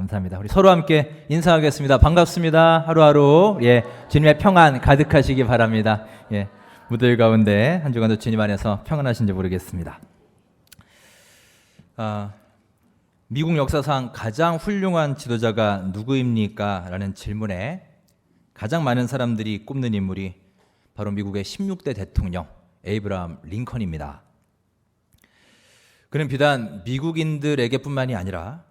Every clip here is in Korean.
감사합니다. 우리 서로 함께 인사하겠습니다. 반갑습니다. 하루하루 주님의 평안 가득하시기 바랍니다. 무들 가운데 한 주간도 주님 안에서 평안하신지 모르겠습니다. 미국 역사상 가장 훌륭한 지도자가 누구입니까? 라는 질문에 가장 많은 사람들이 꼽는 인물이 바로 미국의 16대 대통령 에이브라함 링컨입니다. 그는 비단 미국인들에게뿐만이 아니라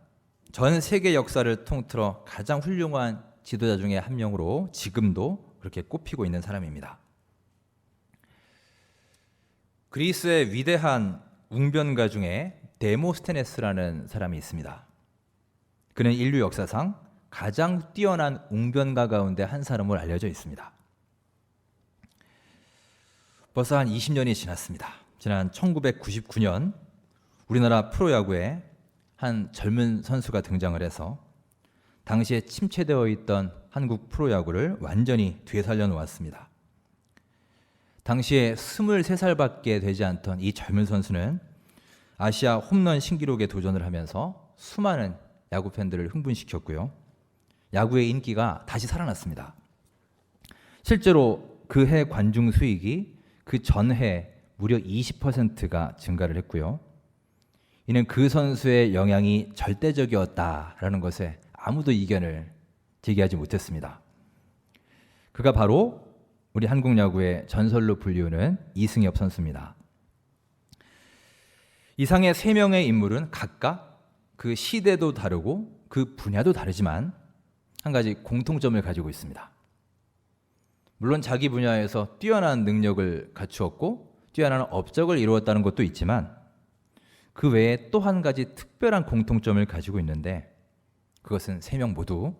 전 세계 역사를 통틀어 가장 훌륭한 지도자 중에 한 명으로 지금도 그렇게 꼽히고 있는 사람입니다. 그리스의 위대한 웅변가 중에 데모스테네스라는 사람이 있습니다. 그는 인류 역사상 가장 뛰어난 웅변가 가운데 한 사람으로 알려져 있습니다. 벌써 한 20년이 지났습니다. 지난 1999년 우리나라 프로야구에 한 젊은 선수가 등장을 해서 당시에 침체되어 있던 한국 프로야구를 완전히 되살려 놓았습니다. 당시에 23살밖에 되지 않던 이 젊은 선수는 아시아 홈런 신기록에 도전을 하면서 수많은 야구 팬들을 흥분시켰고요. 야구의 인기가 다시 살아났습니다. 실제로 그 해 관중 수익이 그 전해 무려 20%가 증가를 했고요. 이는 그 선수의 영향이 절대적이었다라는 것에 아무도 이견을 제기하지 못했습니다. 그가 바로 우리 한국 야구의 전설로 불리우는 이승엽 선수입니다. 이상의 3명의 인물은 각각 그 시대도 다르고 그 분야도 다르지만 한 가지 공통점을 가지고 있습니다. 물론 자기 분야에서 뛰어난 능력을 갖추었고 뛰어난 업적을 이루었다는 것도 있지만 그 외에 또 한 가지 특별한 공통점을 가지고 있는데 그것은 3명 모두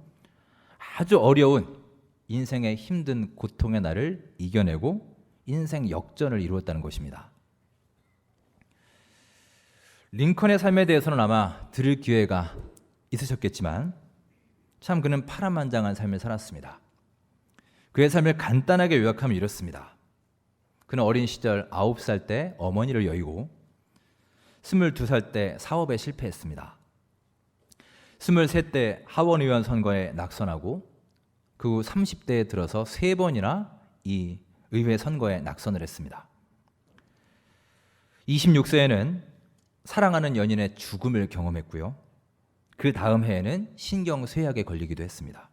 아주 어려운 인생의 힘든 고통의 날을 이겨내고 인생 역전을 이루었다는 것입니다. 링컨의 삶에 대해서는 아마 들을 기회가 있으셨겠지만 참 그는 파란만장한 삶을 살았습니다. 그의 삶을 간단하게 요약하면 이렇습니다. 그는 어린 시절 9살 때 어머니를 여의고 22살 때 사업에 실패했습니다. 23때 하원의원 선거에 낙선하고 그 후 30대에 들어서 3번이나 이 의회 선거에 낙선을 했습니다. 26세에는 사랑하는 연인의 죽음을 경험했고요. 그 다음 해에는 신경쇠약에 걸리기도 했습니다.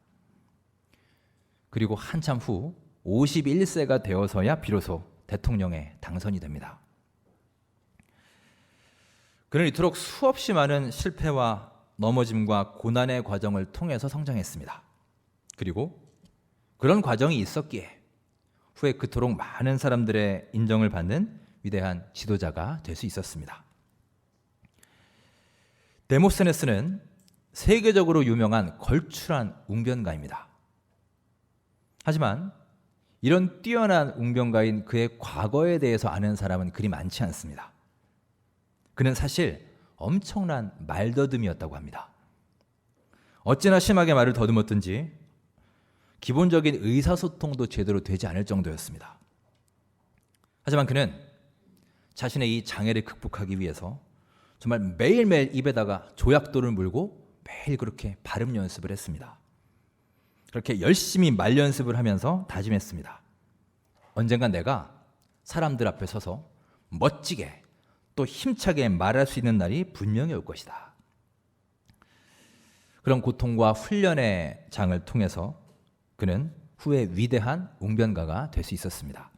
그리고 한참 후 51세가 되어서야 비로소 대통령에 당선이 됩니다. 그는 이토록 수없이 많은 실패와 넘어짐과 고난의 과정을 통해서 성장했습니다. 그리고 그런 과정이 있었기에 후에 그토록 많은 사람들의 인정을 받는 위대한 지도자가 될 수 있었습니다. 데모스테네스는 세계적으로 유명한 걸출한 웅변가입니다. 하지만 이런 뛰어난 웅변가인 그의 과거에 대해서 아는 사람은 그리 많지 않습니다. 그는 사실 엄청난 말더듬이었다고 합니다. 어찌나 심하게 말을 더듬었든지 기본적인 의사소통도 제대로 되지 않을 정도였습니다. 하지만 그는 자신의 이 장애를 극복하기 위해서 정말 매일매일 입에다가 조약돌을 물고 매일 그렇게 발음 연습을 했습니다. 그렇게 열심히 말 연습을 하면서 다짐했습니다. 언젠간 내가 사람들 앞에 서서 멋지게 또 힘차게 말할 수 있는 날이 분명히 올 것이다. 그런 고통과 훈련의 장을 통해서 그는 후에 위대한 웅변가가 될 수 있었습니다.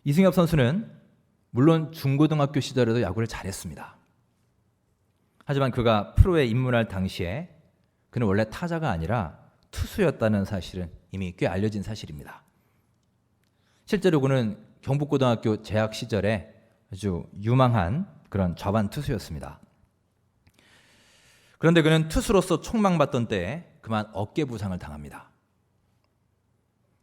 이승엽 선수는 물론 중고등학교 시절에도 야구를 잘했습니다. 하지만 그가 프로에 입문할 당시에 그는 원래 타자가 아니라 투수였다는 사실은 이미 꽤 알려진 사실입니다. 실제로 그는 경북고등학교 재학 시절에 아주 유망한 그런 좌완 투수였습니다. 그런데 그는 투수로서 촉망받던 때에 그만 어깨 부상을 당합니다.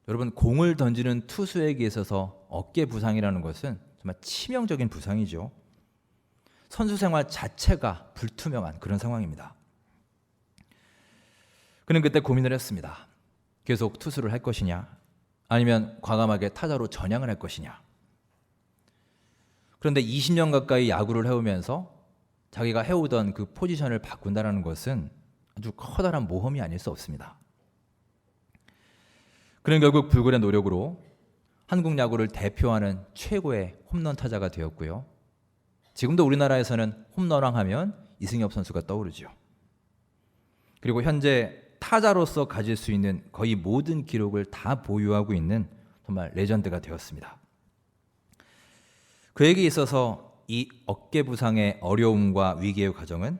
여러분, 공을 던지는 투수에게 있어서 어깨 부상이라는 것은 정말 치명적인 부상이죠. 선수 생활 자체가 불투명한 그런 상황입니다. 그는 그때 고민을 했습니다. 계속 투수를 할 것이냐 아니면 과감하게 타자로 전향을 할 것이냐. 그런데 20년 가까이 야구를 해오면서 자기가 해오던 그 포지션을 바꾼다는 것은 아주 커다란 모험이 아닐 수 없습니다. 그는 결국 불굴의 노력으로 한국 야구를 대표하는 최고의 홈런 타자가 되었고요. 지금도 우리나라에서는 홈런왕 하면 이승엽 선수가 떠오르죠. 그리고 현재 타자로서 가질 수 있는 거의 모든 기록을 다 보유하고 있는 정말 레전드가 되었습니다. 그에게 있어서 이 어깨 부상의 어려움과 위기의 과정은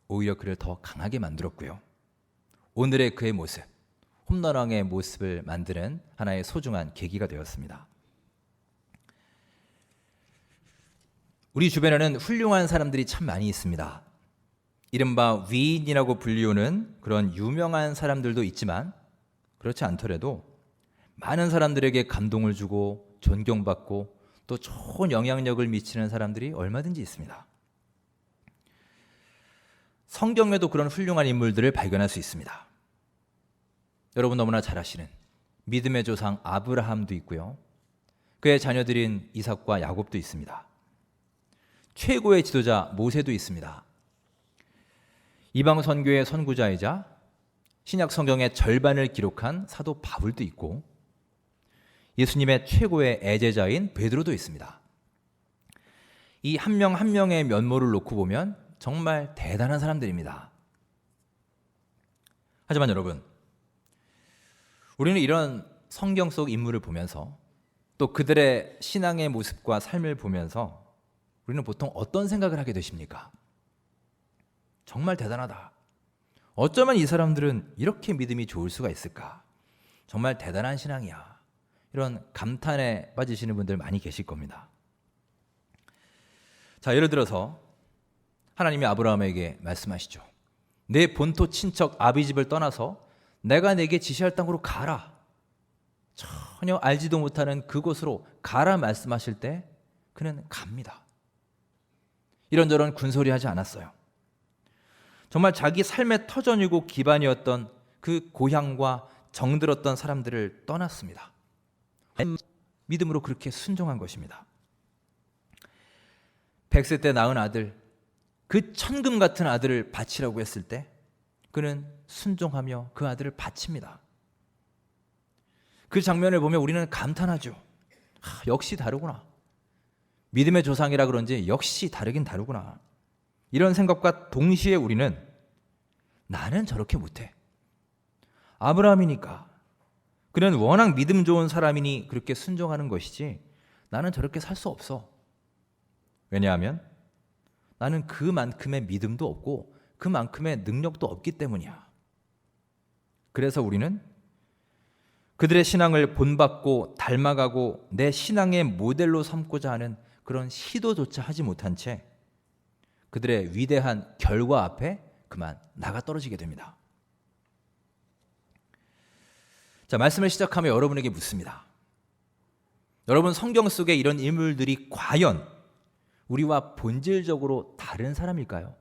오히려 그를 더 강하게 만들었고요. 오늘의 그의 모습, 홈런왕의 모습을 만드는 하나의 소중한 계기가 되었습니다. 우리 주변에는 훌륭한 사람들이 참 많이 있습니다. 이른바 위인이라고 불리우는 그런 유명한 사람들도 있지만 그렇지 않더라도 많은 사람들에게 감동을 주고 존경받고 또 좋은 영향력을 미치는 사람들이 얼마든지 있습니다. 성경에도 그런 훌륭한 인물들을 발견할 수 있습니다. 여러분 너무나 잘 아시는 믿음의 조상 아브라함도 있고요. 그의 자녀들인 이삭과 야곱도 있습니다. 최고의 지도자 모세도 있습니다. 이방 선교의 선구자이자 신약 성경의 절반을 기록한 사도 바울도 있고 예수님의 최고의 애제자인 베드로도 있습니다. 이 한 명 한 명의 면모를 놓고 보면 정말 대단한 사람들입니다. 하지만 여러분, 우리는 이런 성경 속 인물을 보면서 또 그들의 신앙의 모습과 삶을 보면서 우리는 보통 어떤 생각을 하게 되십니까? 정말 대단하다. 어쩌면 이 사람들은 이렇게 믿음이 좋을 수가 있을까? 정말 대단한 신앙이야. 이런 감탄에 빠지시는 분들 많이 계실 겁니다. 자, 예를 들어서 하나님이 아브라함에게 말씀하시죠. 내 본토 친척 아비집을 떠나서 내가 내게 지시할 땅으로 가라. 전혀 알지도 못하는 그곳으로 가라 말씀하실 때 그는 갑니다. 이런저런 군소리 하지 않았어요. 정말 자기 삶의 터전이고 기반이었던 그 고향과 정들었던 사람들을 떠났습니다. 믿음으로 그렇게 순종한 것입니다. 100세 때 낳은 아들, 그 천금 같은 아들을 바치라고 했을 때 그는 순종하며 그 아들을 바칩니다. 그 장면을 보면 우리는 감탄하죠. 역시 다르구나. 믿음의 조상이라 그런지 역시 다르긴 다르구나. 이런 생각과 동시에 우리는 나는 저렇게 못해. 아브라함이니까 그는 워낙 믿음 좋은 사람이니 그렇게 순종하는 것이지 나는 저렇게 살 수 없어. 왜냐하면 나는 그만큼의 믿음도 없고 그만큼의 능력도 없기 때문이야. 그래서 우리는 그들의 신앙을 본받고 닮아가고 내 신앙의 모델로 삼고자 하는 그런 시도조차 하지 못한 채 그들의 위대한 결과 앞에 그만 나가 떨어지게 됩니다. 자, 말씀을 시작하며 여러분에게 묻습니다. 여러분, 성경 속에 이런 인물들이 과연 우리와 본질적으로 다른 사람일까요?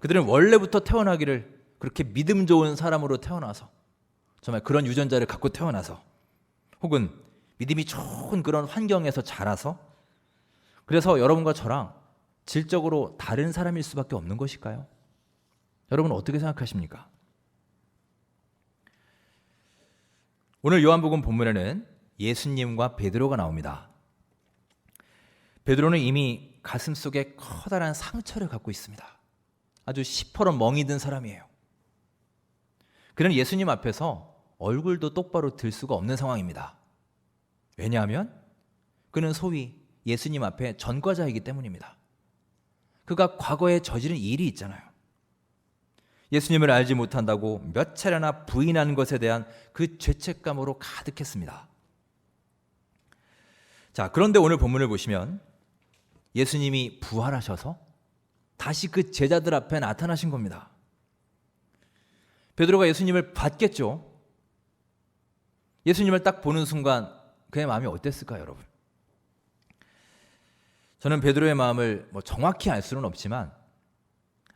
그들은 원래부터 태어나기를 그렇게 믿음 좋은 사람으로 태어나서 정말 그런 유전자를 갖고 태어나서 혹은 믿음이 좋은 그런 환경에서 자라서 그래서 여러분과 저랑 질적으로 다른 사람일 수밖에 없는 것일까요? 여러분 어떻게 생각하십니까? 오늘 요한복음 본문에는 예수님과 베드로가 나옵니다. 베드로는 이미 가슴속에 커다란 상처를 갖고 있습니다. 아주 시퍼런 멍이 든 사람이에요. 그는 예수님 앞에서 얼굴도 똑바로 들 수가 없는 상황입니다. 왜냐하면 그는 소위 예수님 앞에 전과자이기 때문입니다. 그가 과거에 저지른 일이 있잖아요. 예수님을 알지 못한다고 몇 차례나 부인한 것에 대한 그 죄책감으로 가득했습니다. 자, 그런데 오늘 본문을 보시면 예수님이 부활하셔서 다시 그 제자들 앞에 나타나신 겁니다. 베드로가 예수님을 봤겠죠. 예수님을 딱 보는 순간 그의 마음이 어땠을까요, 여러분? 저는 베드로의 마음을 정확히 알 수는 없지만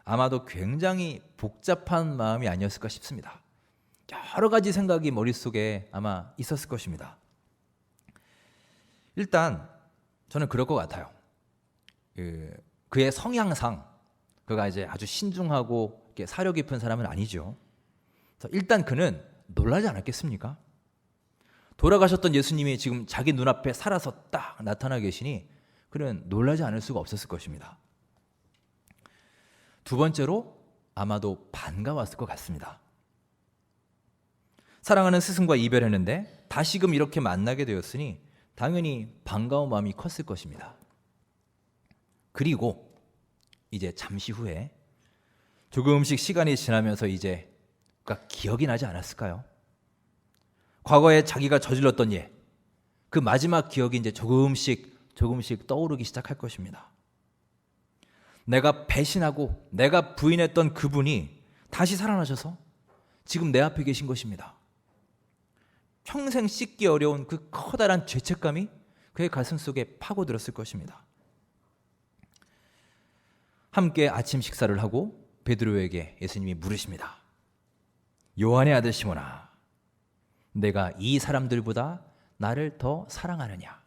아마도 굉장히 복잡한 마음이 아니었을까 싶습니다. 여러 가지 생각이 머릿속에 아마 있었을 것입니다. 일단 저는 그럴 것 같아요. 그 그의 성향상 그가 이제 아주 신중하고 이렇게 사려 깊은 사람은 아니죠. 그래서 일단 그는 놀라지 않았겠습니까? 돌아가셨던 예수님이 지금 자기 눈앞에 살아서 딱 나타나 계시니 그는 놀라지 않을 수가 없었을 것입니다. 두 번째로 아마도 반가웠을 것 같습니다. 사랑하는 스승과 이별했는데 다시금 이렇게 만나게 되었으니 당연히 반가운 마음이 컸을 것입니다. 그리고 이제 잠시 후에 조금씩 시간이 지나면서 이제 그가 기억이 나지 않았을까요? 과거에 자기가 저질렀던 예, 그 마지막 기억이 이제 조금씩 떠오르기 시작할 것입니다. 내가 배신하고 내가 부인했던 그분이 다시 살아나셔서 지금 내 앞에 계신 것입니다. 평생 씻기 어려운 그 커다란 죄책감이 그의 가슴 속에 파고들었을 것입니다. 함께 아침 식사를 하고 베드로에게 예수님이 물으십니다. 요한의 아들 시몬아, 내가 이 사람들보다 나를 더 사랑하느냐?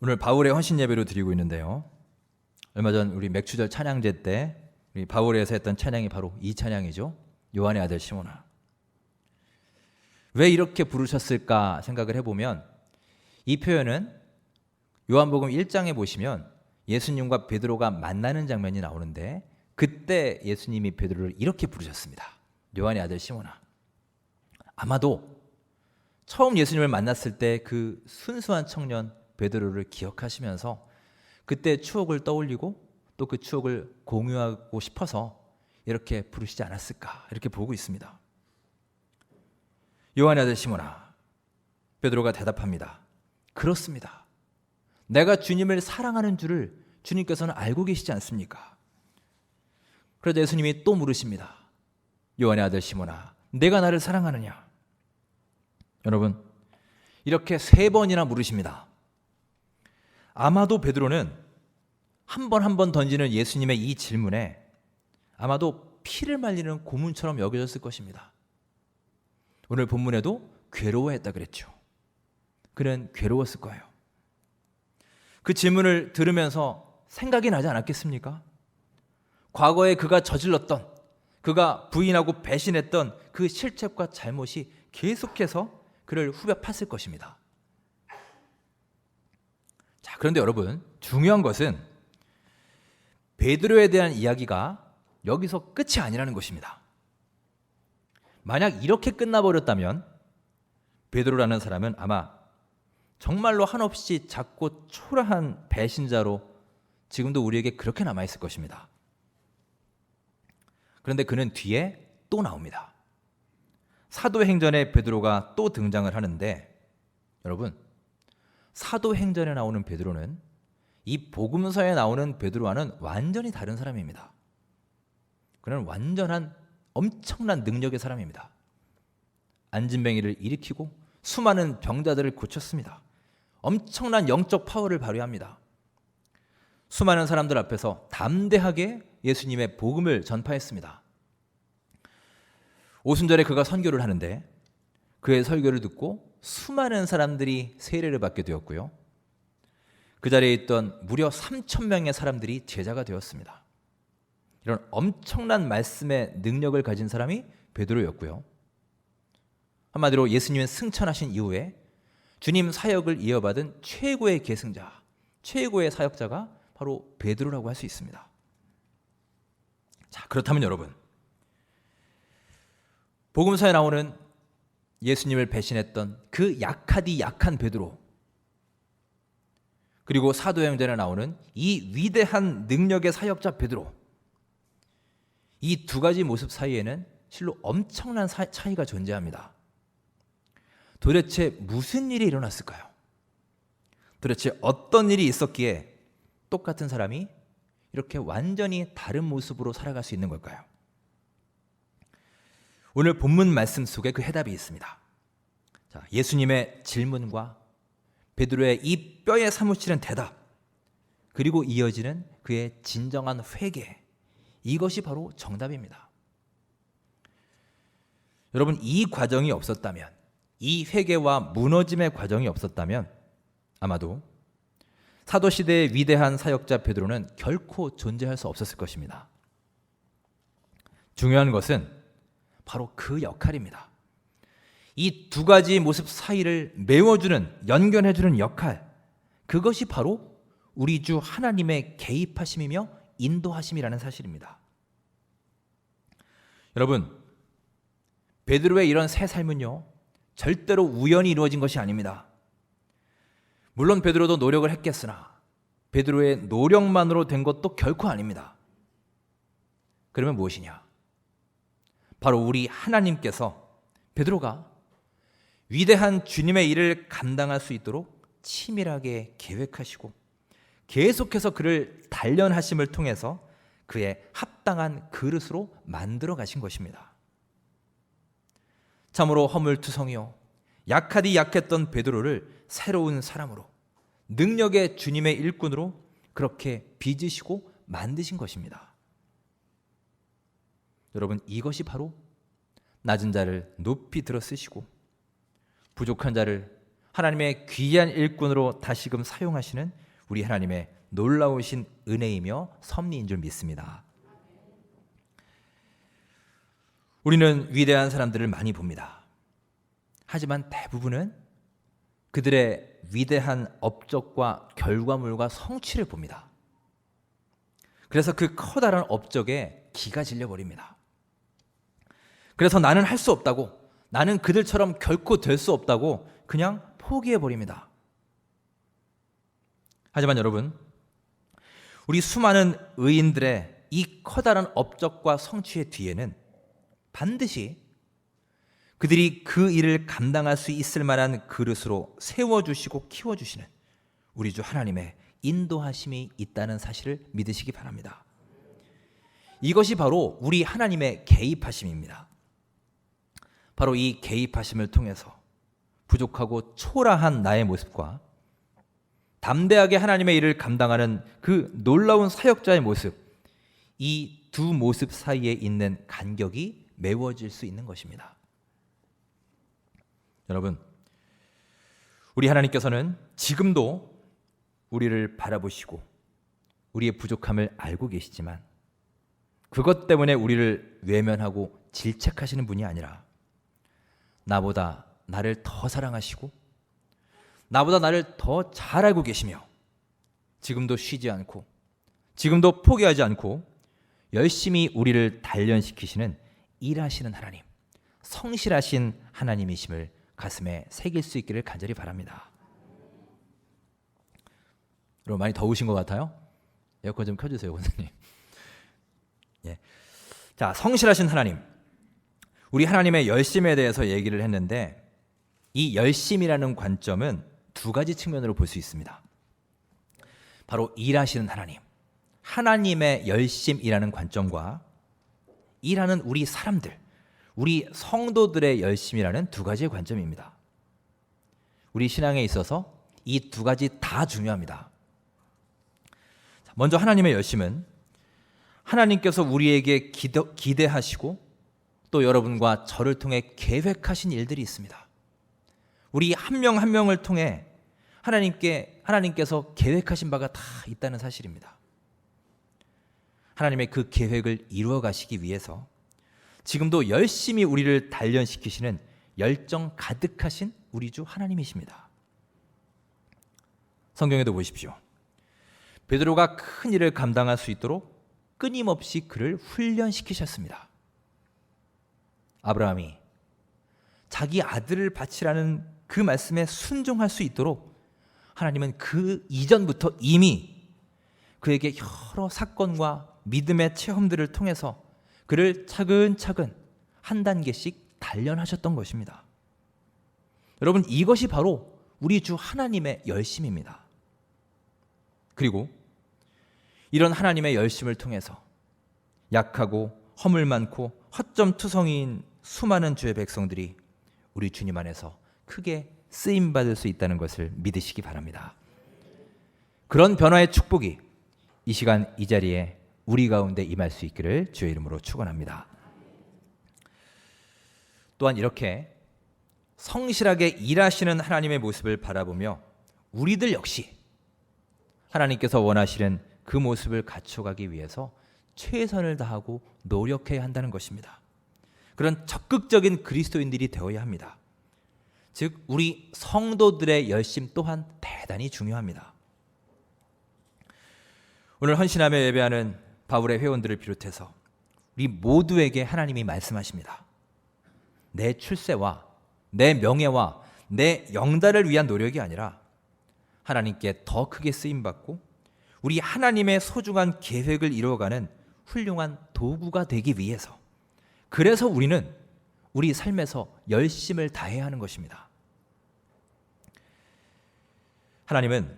오늘 바울의 헌신 예배로 드리고 있는데요. 얼마 전 우리 맥주절 찬양제 때 우리 바울에서 했던 찬양이 바로 이 찬양이죠. 요한의 아들 시몬아. 왜 이렇게 부르셨을까 생각을 해보면 이 표현은 요한복음 1장에 보시면 예수님과 베드로가 만나는 장면이 나오는데 그때 예수님이 베드로를 이렇게 부르셨습니다. 요한의 아들 시몬아. 아마도 처음 예수님을 만났을 때 그 순수한 청년 베드로를 기억하시면서 그때 추억을 떠올리고 또 그 추억을 공유하고 싶어서 이렇게 부르시지 않았을까 이렇게 보고 있습니다. 요한의 아들 시몬아. 베드로가 대답합니다. 그렇습니다. 내가 주님을 사랑하는 줄을 주님께서는 알고 계시지 않습니까? 그러자 예수님이 또 물으십니다. 요한의 아들 시몬아, 내가 나를 사랑하느냐? 여러분, 이렇게 3번이나 물으십니다. 아마도 베드로는 한 번 한 번 던지는 예수님의 이 질문에 아마도 피를 말리는 고문처럼 여겨졌을 것입니다. 오늘 본문에도 괴로워했다 그랬죠. 그는 괴로웠을 거예요. 그 질문을 들으면서 생각이 나지 않았겠습니까? 과거에 그가 저질렀던, 그가 부인하고 배신했던 그 실책과 잘못이 계속해서 그를 후벼 팠을 것입니다. 자, 그런데 여러분, 중요한 것은 베드로에 대한 이야기가 여기서 끝이 아니라는 것입니다. 만약 이렇게 끝나버렸다면 베드로라는 사람은 아마 정말로 한없이 작고 초라한 배신자로 지금도 우리에게 그렇게 남아있을 것입니다. 그런데 그는 뒤에 또 나옵니다. 사도행전에 베드로가 또 등장을 하는데 여러분, 사도행전에 나오는 베드로는 이 복음서에 나오는 베드로와는 완전히 다른 사람입니다. 그는 완전한 엄청난 능력의 사람입니다. 안진뱅이를 일으키고 수많은 병자들을 고쳤습니다. 엄청난 영적 파워를 발휘합니다. 수많은 사람들 앞에서 담대하게 예수님의 복음을 전파했습니다. 오순절에 그가 선교를 하는데 그의 설교를 듣고 수많은 사람들이 세례를 받게 되었고요. 그 자리에 있던 무려 3,000명의 사람들이 제자가 되었습니다. 이런 엄청난 말씀의 능력을 가진 사람이 베드로였고요. 한마디로 예수님은 승천하신 이후에 주님 사역을 이어받은 최고의 계승자, 최고의 사역자가 바로 베드로라고 할 수 있습니다. 자, 그렇다면 여러분, 복음서에 나오는 예수님을 배신했던 그 약하디 약한 베드로, 그리고 사도행전에 나오는 이 위대한 능력의 사역자 베드로, 이 두 가지 모습 사이에는 실로 엄청난 차이가 존재합니다. 도대체 무슨 일이 일어났을까요? 도대체 어떤 일이 있었기에 똑같은 사람이 이렇게 완전히 다른 모습으로 살아갈 수 있는 걸까요? 오늘 본문 말씀 속에 그 해답이 있습니다. 자, 예수님의 질문과 베드로의 이 뼈에 사무치는 대답, 그리고 이어지는 그의 진정한 회개, 이것이 바로 정답입니다. 여러분, 이 과정이 없었다면, 이 회개와 무너짐의 과정이 없었다면 아마도 사도 시대의 위대한 사역자 베드로는 결코 존재할 수 없었을 것입니다. 중요한 것은 바로 그 역할입니다. 이 두 가지 모습 사이를 메워주는, 연결해주는 역할, 그것이 바로 우리 주 하나님의 개입하심이며 인도하심이라는 사실입니다. 여러분, 베드로의 이런 새 삶은요, 절대로 우연히 이루어진 것이 아닙니다. 물론 베드로도 노력을 했겠으나 베드로의 노력만으로 된 것도 결코 아닙니다. 그러면 무엇이냐? 바로 우리 하나님께서 베드로가 위대한 주님의 일을 감당할 수 있도록 치밀하게 계획하시고 계속해서 그를 단련하심을 통해서 그의 합당한 그릇으로 만들어 가신 것입니다. 참으로 허물투성이요 약하디 약했던 베드로를 새로운 사람으로, 능력의 주님의 일꾼으로 그렇게 빚으시고 만드신 것입니다. 여러분, 이것이 바로 낮은 자를 높이 들어 쓰시고 부족한 자를 하나님의 귀한 일꾼으로 다시금 사용하시는 우리 하나님의 놀라우신 은혜이며 섭리인 줄 믿습니다. 우리는 위대한 사람들을 많이 봅니다. 하지만 대부분은 그들의 위대한 업적과 결과물과 성취를 봅니다. 그래서 그 커다란 업적에 기가 질려버립니다. 그래서 나는 할 수 없다고, 나는 그들처럼 결코 될 수 없다고 그냥 포기해버립니다. 하지만 여러분, 우리 수많은 의인들의 이 커다란 업적과 성취의 뒤에는 반드시 그들이 그 일을 감당할 수 있을 만한 그릇으로 세워주시고 키워주시는 우리 주 하나님의 인도하심이 있다는 사실을 믿으시기 바랍니다. 이것이 바로 우리 하나님의 개입하심입니다. 바로 이 개입하심을 통해서 부족하고 초라한 나의 모습과 담대하게 하나님의 일을 감당하는 그 놀라운 사역자의 모습, 이 두 모습 사이에 있는 간격이 메워질 수 있는 것입니다. 여러분, 우리 하나님께서는 지금도 우리를 바라보시고 우리의 부족함을 알고 계시지만 그것 때문에 우리를 외면하고 질책하시는 분이 아니라 나보다 나를 더 사랑하시고 나보다 나를 더 잘 알고 계시며 지금도 쉬지 않고 지금도 포기하지 않고 열심히 우리를 단련시키시는 일하시는 하나님, 성실하신 하나님이심을 가슴에 새길 수 있기를 간절히 바랍니다. 여러분, 많이 더우신 것 같아요? 에어컨 좀 켜주세요, 원장님. 예. 자, 성실하신 하나님, 우리 하나님의 열심에 대해서 얘기를 했는데 이 열심이라는 관점은 두 가지 측면으로 볼 수 있습니다. 바로 일하시는 하나님, 하나님의 열심이라는 관점과 일하는 우리 사람들, 우리 성도들의 열심이라는 두 가지의 관점입니다. 우리 신앙에 있어서 이 두 가지 다 중요합니다. 먼저 하나님의 열심은 하나님께서 우리에게 기대하시고 또 여러분과 저를 통해 계획하신 일들이 있습니다. 우리 한 명 한 명을 통해 하나님께서 계획하신 바가 다 있다는 사실입니다. 하나님의 그 계획을 이루어 가시기 위해서 지금도 열심히 우리를 단련시키시는 열정 가득하신 우리 주 하나님이십니다. 성경에도 보십시오. 베드로가 큰 일을 감당할 수 있도록 끊임없이 그를 훈련시키셨습니다. 아브라함이 자기 아들을 바치라는 그 말씀에 순종할 수 있도록 하나님은 그 이전부터 이미 그에게 여러 사건과 믿음의 체험들을 통해서 그를 차근차근 한 단계씩 단련하셨던 것입니다. 여러분, 이것이 바로 우리 주 하나님의 열심입니다. 그리고 이런 하나님의 열심을 통해서 약하고 허물 많고 허점투성이인 수많은 주의 백성들이 우리 주님 안에서 크게 쓰임받을 수 있다는 것을 믿으시기 바랍니다. 그런 변화의 축복이 이 시간 이 자리에 우리 가운데 임할 수 있기를 주의 이름으로 축원합니다. 또한 이렇게 성실하게 일하시는 하나님의 모습을 바라보며 우리들 역시 하나님께서 원하시는 그 모습을 갖춰가기 위해서 최선을 다하고 노력해야 한다는 것입니다. 그런 적극적인 그리스도인들이 되어야 합니다. 즉 우리 성도들의 열심 또한 대단히 중요합니다. 오늘 헌신하며 예배하는 바울의 회원들을 비롯해서 우리 모두에게 하나님이 말씀하십니다. 내 출세와 내 명예와 내 영달을 위한 노력이 아니라 하나님께 더 크게 쓰임받고 우리 하나님의 소중한 계획을 이루어가는 훌륭한 도구가 되기 위해서, 그래서 우리는 우리 삶에서 열심을 다해야 하는 것입니다. 하나님은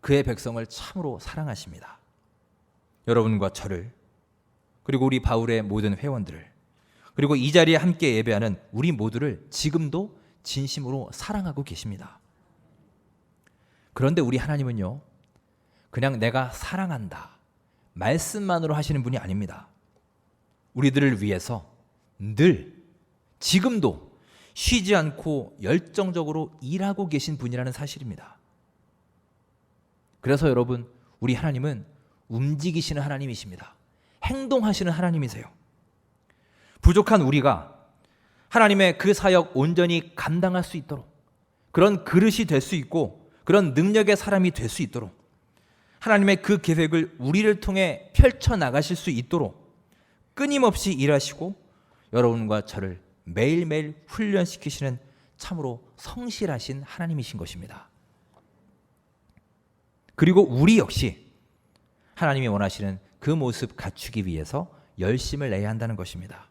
그의 백성을 참으로 사랑하십니다. 여러분과 저를, 그리고 우리 바울의 모든 회원들을, 그리고 이 자리에 함께 예배하는 우리 모두를 지금도 진심으로 사랑하고 계십니다. 그런데 우리 하나님은요, 그냥 내가 사랑한다 말씀만으로 하시는 분이 아닙니다. 우리들을 위해서 늘 지금도 쉬지 않고 열정적으로 일하고 계신 분이라는 사실입니다. 그래서 여러분, 우리 하나님은 움직이시는 하나님이십니다. 행동하시는 하나님이세요. 부족한 우리가 하나님의 그 사역 온전히 감당할 수 있도록, 그런 그릇이 될 수 있고 그런 능력의 사람이 될 수 있도록, 하나님의 그 계획을 우리를 통해 펼쳐나가실 수 있도록 끊임없이 일하시고 여러분과 저를 매일매일 훈련시키시는 참으로 성실하신 하나님이신 것입니다. 그리고 우리 역시 하나님이 원하시는 그 모습 갖추기 위해서 열심을 내야 한다는 것입니다.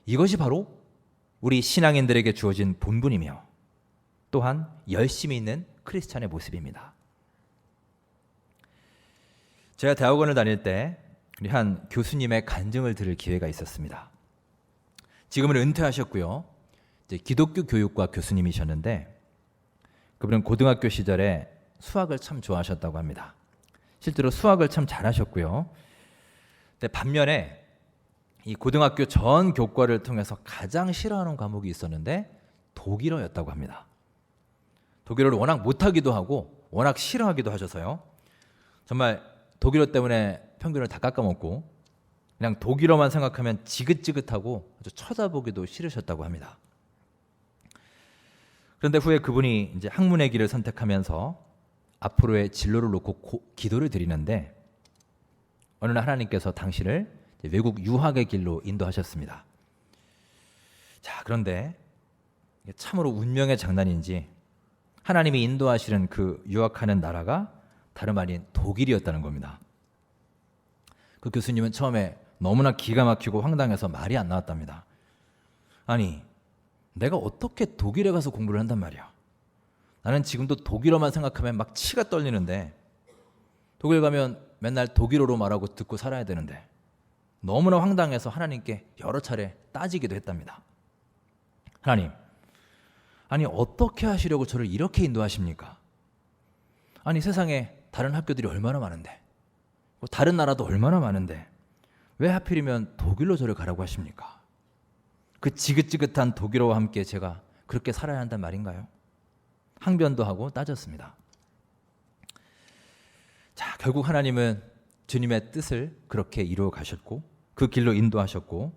이것이 바로 우리 신앙인들에게 주어진 본분이며 또한 열심히 있는 크리스찬의 모습입니다. 제가 대학원을 다닐 때 우리 한 교수님의 간증을 들을 기회가 있었습니다. 지금은 은퇴하셨고요. 이제 기독교 교육과 교수님이셨는데 그분은 고등학교 시절에 수학을 참 좋아하셨다고 합니다. 실제로 수학을 참 잘하셨고요. 근데 반면에 이 고등학교 전 교과를 통해서 가장 싫어하는 과목이 있었는데 독일어였다고 합니다. 독일어를 워낙 못하기도 하고 워낙 싫어하기도 하셔서요. 정말 독일어 때문에 평균을 다 깎아먹고 그냥 독일어만 생각하면 지긋지긋하고 아주 쳐다보기도 싫으셨다고 합니다. 그런데 후에 그분이 이제 학문의 길을 선택하면서 앞으로의 진로를 놓고 기도를 드리는데 어느 날 하나님께서 당신을 외국 유학의 길로 인도하셨습니다. 자, 그런데 참으로 운명의 장난인지 하나님이 인도하시는 그 유학하는 나라가 다름 아닌 독일이었다는 겁니다. 그 교수님은 처음에 너무나 기가 막히고 황당해서 말이 안 나왔답니다. 아니, 내가 어떻게 독일에 가서 공부를 한단 말이야. 나는 지금도 독일어만 생각하면 막 치가 떨리는데 독일 가면 맨날 독일어로 말하고 듣고 살아야 되는데 너무나 황당해서 하나님께 여러 차례 따지기도 했답니다. 하나님, 아니 어떻게 하시려고 저를 이렇게 인도하십니까? 아니 세상에 다른 학교들이 얼마나 많은데 다른 나라도 얼마나 많은데 왜 하필이면 독일로 저를 가라고 하십니까? 그 지긋지긋한 독일어와 함께 제가 그렇게 살아야 한단 말인가요? 항변도 하고 따졌습니다. 자, 결국 하나님은 주님의 뜻을 그렇게 이루어 가셨고 그 길로 인도하셨고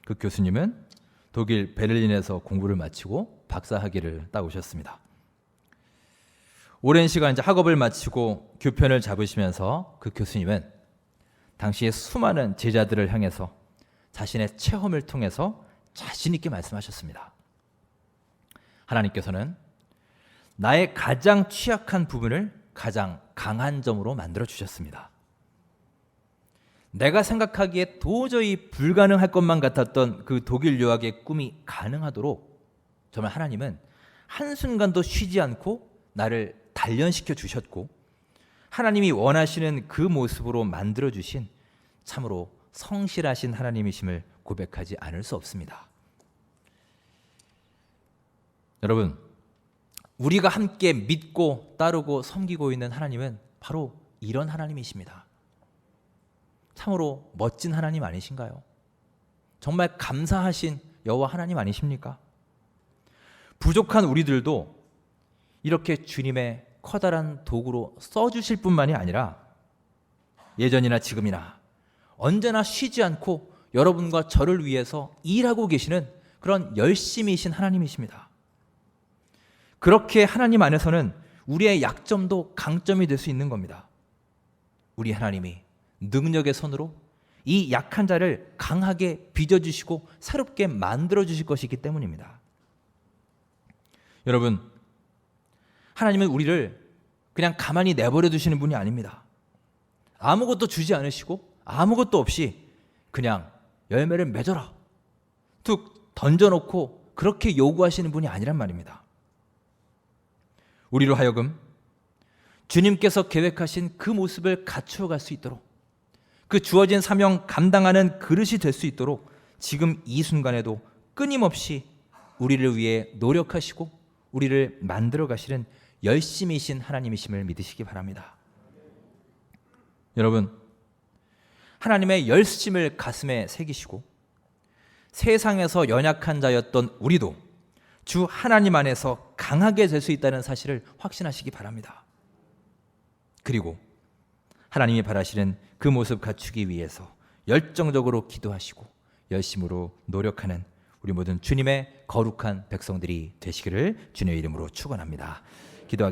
그 교수님은 독일 베를린에서 공부를 마치고 박사학위를 따오셨습니다. 오랜 시간 이제 학업을 마치고 교편을 잡으시면서 그 교수님은 당시의 수많은 제자들을 향해서 자신의 체험을 통해서 자신 있게 말씀하셨습니다. 하나님께서는 나의 가장 취약한 부분을 가장 강한 점으로 만들어 주셨습니다. 내가 생각하기에 도저히 불가능할 것만 같았던 그 독일 유학의 꿈이 가능하도록 정말 하나님은 한순간도 쉬지 않고 나를 단련시켜 주셨고 하나님이 원하시는 그 모습으로 만들어 주신 참으로 성실하신 하나님이심을 고백하지 않을 수 없습니다. 여러분, 우리가 함께 믿고 따르고 섬기고 있는 하나님은 바로 이런 하나님이십니다. 참으로 멋진 하나님 아니신가요? 정말 감사하신 여호와 하나님 아니십니까? 부족한 우리들도 이렇게 주님의 커다란 도구로 써주실 뿐만이 아니라 예전이나 지금이나 언제나 쉬지 않고 여러분과 저를 위해서 일하고 계시는 그런 열심이신 하나님이십니다. 그렇게 하나님 안에서는 우리의 약점도 강점이 될 수 있는 겁니다. 우리 하나님이 능력의 손으로 이 약한 자를 강하게 빚어주시고 새롭게 만들어주실 것이기 때문입니다. 여러분, 하나님은 우리를 그냥 가만히 내버려 두시는 분이 아닙니다. 아무것도 주지 않으시고 아무것도 없이 그냥 열매를 맺어라 툭 던져놓고 그렇게 요구하시는 분이 아니란 말입니다. 우리로 하여금 주님께서 계획하신 그 모습을 갖추어갈 수 있도록, 그 주어진 사명 감당하는 그릇이 될 수 있도록 지금 이 순간에도 끊임없이 우리를 위해 노력하시고 우리를 만들어 가시는 열심이신 하나님이심을 믿으시기 바랍니다. 여러분, 하나님의 열심을 가슴에 새기시고 세상에서 연약한 자였던 우리도 주 하나님 안에서 강하게 될 수 있다는 사실을 확신하시기 바랍니다. 그리고 하나님이 바라시는 그 모습 갖추기 위해서 열정적으로 기도하시고 열심으로 노력하는 우리 모든 주님의 거룩한 백성들이 되시기를 주님의 이름으로 축원합니다. 기도하겠습니다.